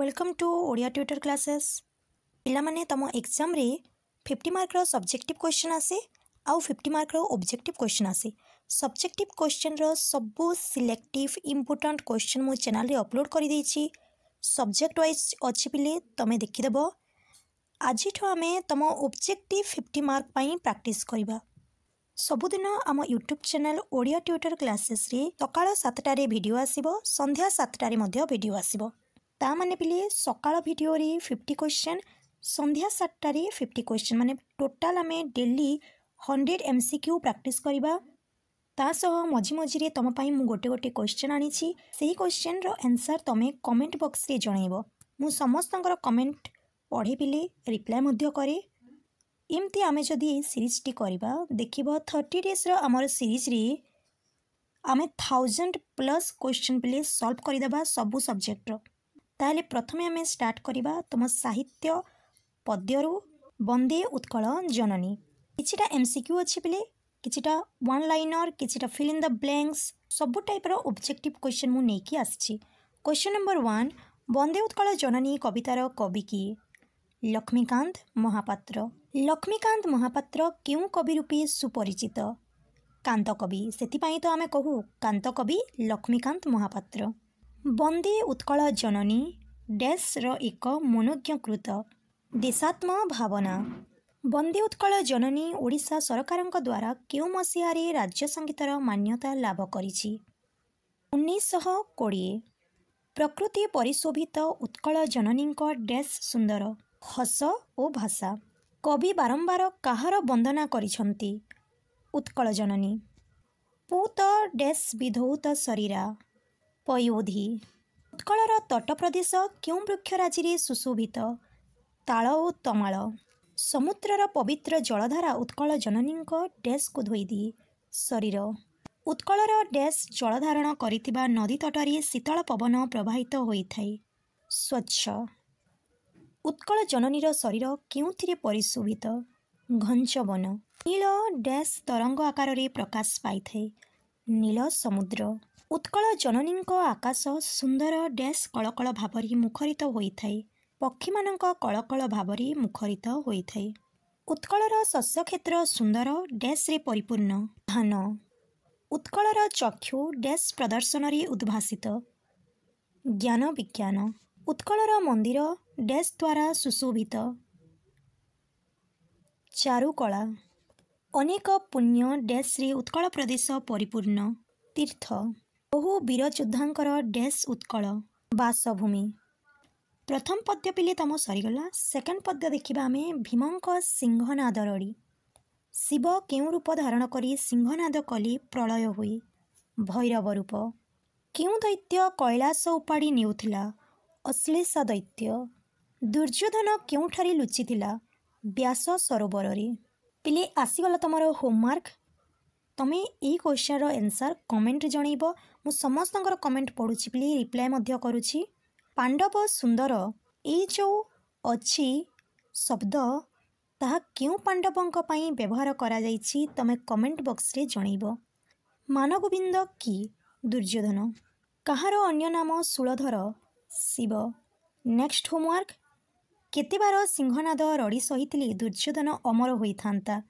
Welcome to Odia tutor classes. पिलामाने तम exam रे 50 मार्क रो सब्जेक्टिव क्वेश्चन आसे आउ 50 मार्क रो ऑब्जेक्टिव क्वेश्चन आसे। सब्जेक्टिव क्वेश्चन रो सबु सिलेक्टिव इंपोर्टेंट क्वेश्चन मो चैनल रे अपलोड कर देछि। सब्जेक्ट वाइज अछि पिले तमे देखि देबो। आज आमे तम ऑब्जेक्टिव 50 मार्क पई प्रैक्टिस करबा। सबुदिन आम YouTube channel Odia tutor classes रे सकाळ 7टा रे वीडियो आसीबो, संध्या 7टा रे मध्ये वीडियो आसीबो। ता माने पिले सकाळ वीडियो रे 50 क्वेश्चन, संध्या 7टा रे 50 क्वेश्चन, माने टोटल आमे डेली 100 एमसीक्यू प्रैक्टिस करबा। ता सह मझी मझी रे तम पई मु गोटे गोटे क्वेश्चन आनिछि। सेही क्वेश्चन रो आंसर तमे कमेंट बॉक्स रे जणाइबो। मु समस्तंकर कमेंट पढे पिले रिप्लाई मध्ये करे। इमती आमे जदि सीरीज टी करबा देखिबो 30 डेज रो हमर सीरीज रे आमे 1000+ क्वेश्चन पिले सॉल्व करि देबा सब सब्जेक्ट रो। ताले प्रथमे आमे स्टार्ट करिबा तम साहित्य पद्यरु वंदे उत्कल जननी। किछिटा एमसीक्यू अछि पिले, किछिटा वन लाइनर, किछिटा फिल इन द ब्लैंक्स, सब टाइप रो ऑब्जेक्टिव क्वेश्चन मु नेकी आछि। क्वेश्चन नंबर 1, वंदे उत्कल जननी कवितार कवि की? लक्ष्मीकांत महापात्र। लक्ष्मीकांत महापात्र क्यों कवि रूपे सुपरिचित? कांत कवि। सेतिपाई तो आमे कहू कांत कवि लक्ष्मीकांत महापात्र। वंदे उत्कल जननी डैश रो एक मनोज्ञकृत देशात्म भावना। वंदे उत्कल जननी ओडिशा सरकारक द्वारा क्यों मसीहारे राज्य संगीतर मान्यता लाभ करिछि? 1920। प्रकृति परिशोभित उत्कल जननीक डैश सुंदर हस ओ भाषा। कवि बारंबार काहार वंदना करिछंती? उत्कल जननी। पूत डैश विधौत शरीरा पयोधी। उत्कलर तट प्रदेश क्यों वृक्षराजी रे सुशोभित? ताल ओ तमाल। समुद्रर पवित्र जलधारा उत्कल जननीक डैश को धोई दिए शरीर। उत्कलर डैश जलधारण करितिबा नदी तटरे शीतल पवन प्रवाहित होइथाय स्वच्छ। उत्कल जननीर शरीर क्योंथिरे परिशोभित? घंचवन। नील डैश तरंग आकार रे प्रकाश पाइथाय नील समुद्र। उत्कल जननीक आकाश सुंदर डैश कलकल भावरी मुखरित होइथाय पक्षीमानक कलकल भावरी मुखरित होइथाय। उत्कलर शस्य क्षेत्र सुंदर डैश रे परिपूर्ण धान। उत्कलर चक्षु डैश प्रदर्शन रे उद्भासित ज्ञान विज्ञान। उत्कलर मंदिर डैश द्वारा सुशोभित चारुकला। अनेक पुण्य डैश रे उत्कल प्रदेश परिपूर्ण तीर्थ। बहु वीर योद्धांकर डैश उत्कल बासभूमि। प्रथम पद्य पिले तम सरीगला। सेकेंड पद्य देखिबा आमे भीमंक सिंहनाद रड़ी। शिव केउ रूप धारण करी सिंहनाद कली प्रलय हुई? भैरव रूप। केउ दैत्य कैलास उपाड़ी नेउथिला? अश्लेष दैत्य। दुर्योधन केउठारे लुचिथिला? व्यास सरोवर रे। पिले आसीगला तमरो होमवर्क। तमे एई क्वेश्चन रो आंसर कमेंट जणैबो। मु समस्तंकर कमेंट पढुछि पिले रिप्लाई मध्ये करूछि। पांडव सुंदर एई जो अछि शब्द ताहा केउ पांडवंक पई व्यवहार करा जाइछि तमे कमेंट बॉक्स रे जणैबो। मानगोविंद की? दुर्योधन। कहार अन्य नाम शूलधर? शिव। Next homework. केते बार सिंहनाद रड़ी सहितले दुर्योधन अमर होइथांता?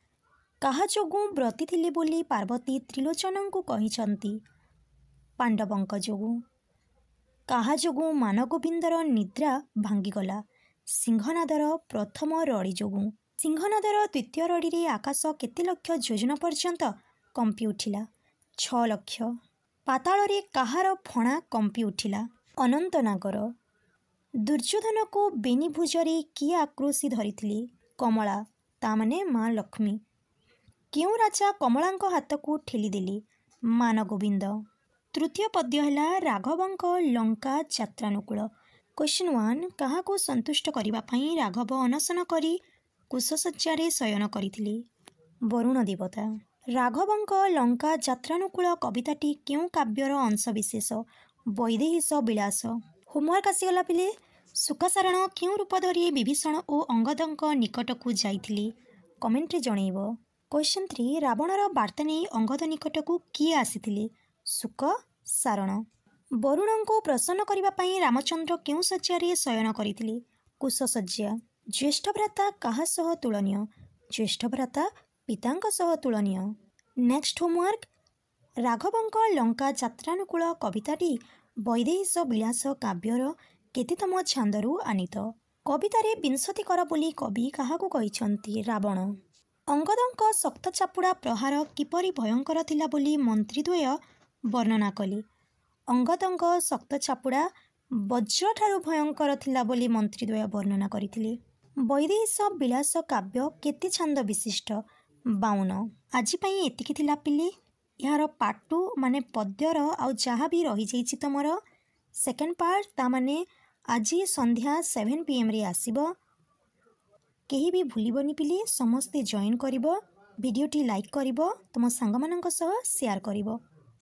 काहा जोगु व्रती थिले बोली पार्वती त्रिलोचनंकु कहिछंती? पांडवंक जोगु। काहा जोगु मानगोविंदर निद्रा भांगीगला? सिंहनादर प्रथम रड़ी जोगु। सिंहनादर द्वितीय रड़ी रे आकाश केते लक्ष योजना पर्यंत कंपी उठिला? 6 लक्ष। पाताल रे काहार फणा कंपी उठिला? अनंतनागर। दुर्योधन को बेनी भुजरे किए आक्रोशी धरिथिले? कमला, ता माने मां लक्ष्मी। केउ राजा कमलांक हाथ को ठेली देले? मानगोविंद। तृतीय पद्य हैला राघवंक लंका यात्रानुकूल। क्वेश्चन 1, कहा को संतुष्ट करिबा पई राघव अनशन करी कुशसज्जारे शयन करिथिले? वरुण देवता। राघवंक लंका यात्रानुकूल कविताटी केउ काव्यर अंशविशेष? वैदेहीश विलास। होमवर्क आसीगला पिले। सुकासारण केउ रूप धरी विभीषण ओ अंगदंक निकटकू जाइथिले? कमेंट रे जणैबो। क्वेश्चन 3, रावणर वार्ता नहीं अंगद निकटकू किए आसीथिले? सुक सारण। ବରୁଣଙ୍କୁ ପ୍ରସନ୍ନ କରିବା ପାଇଁ ରାମଚନ୍ଦ୍ର କେଉଁ ଶଯ୍ୟାରେ ଶୟନ କରିଥିଲେ? କୁଶ ଶଯ୍ୟା। ଜ୍ୟେଷ୍ଠ ଭ୍ରାତା କାହା ସହ ତୁଳନୀୟ? ଜ୍ୟେଷ୍ଠ ଭ୍ରାତା ପିତାଙ୍କ ସହ ତୁଳନୀୟ। Next homework. ରାଘବଙ୍କ ଲଙ୍କା ଯାତ୍ରାନୁକୂଳ କବିତାଟି ବୈଦେହୀଶ ବିଳାସ କାବ୍ୟର କେତେତମ ଛାନ୍ଦରୁ ଆନିତ? କବିତାରେ ବିଂଶତି କର ବୋଲି କବି କାହାକୁ କହିଛନ୍ତି? ରାବଣ। ଅଙ୍ଗଦଙ୍କ ଶକ୍ତ ଚାପୁଡ଼ା ପ୍ରହାର କିପରି ଭୟଙ୍କର ଥିଲା ବୋଲି ମନ୍ତ୍ରୀଦ୍ୱୟ ବର୍ଣ୍ଣନା କଲେ? ଅଙ୍ଗଦଙ୍କ ଶକ୍ତ ଚାପୁଡ଼ା ବଜ୍ରଠାରୁ ଭୟଙ୍କର ଥିଲା ବୋଲି ମନ୍ତ୍ରୀଦ୍ୱୟ ବର୍ଣ୍ଣନା କରିଥିଲେ। ବୈଦେହୀଶ ବିଳାସ କାବ୍ୟ କେତେ ଛାନ୍ଦ ବିଶିଷ୍ଟ? 52। ଆଜି ପାଇଁ ଏତିକି ଥିଲା ପିଲେ। ଏହାର ପାର୍ଟ 2 ମାନେ ପଦ୍ୟର ଆଉ ଯାହା ବି ରହିଯାଇଛି ତମର ସେକେଣ୍ଡ ପାର୍ଟ, ତା ମାନେ ଆଜି ସନ୍ଧ୍ୟା 7 PM ଆସିବ। କେହି ବି ଭୁଲିବନି ପିଲେ, ସମସ୍ତେ ଜଏନ୍ କରିବ, ଭିଡ଼ିଓଟି ଲାଇକ୍ କରିବ, ତୁମ ସାଙ୍ଗମାନଙ୍କ ସହ ସେୟାର କରିବ।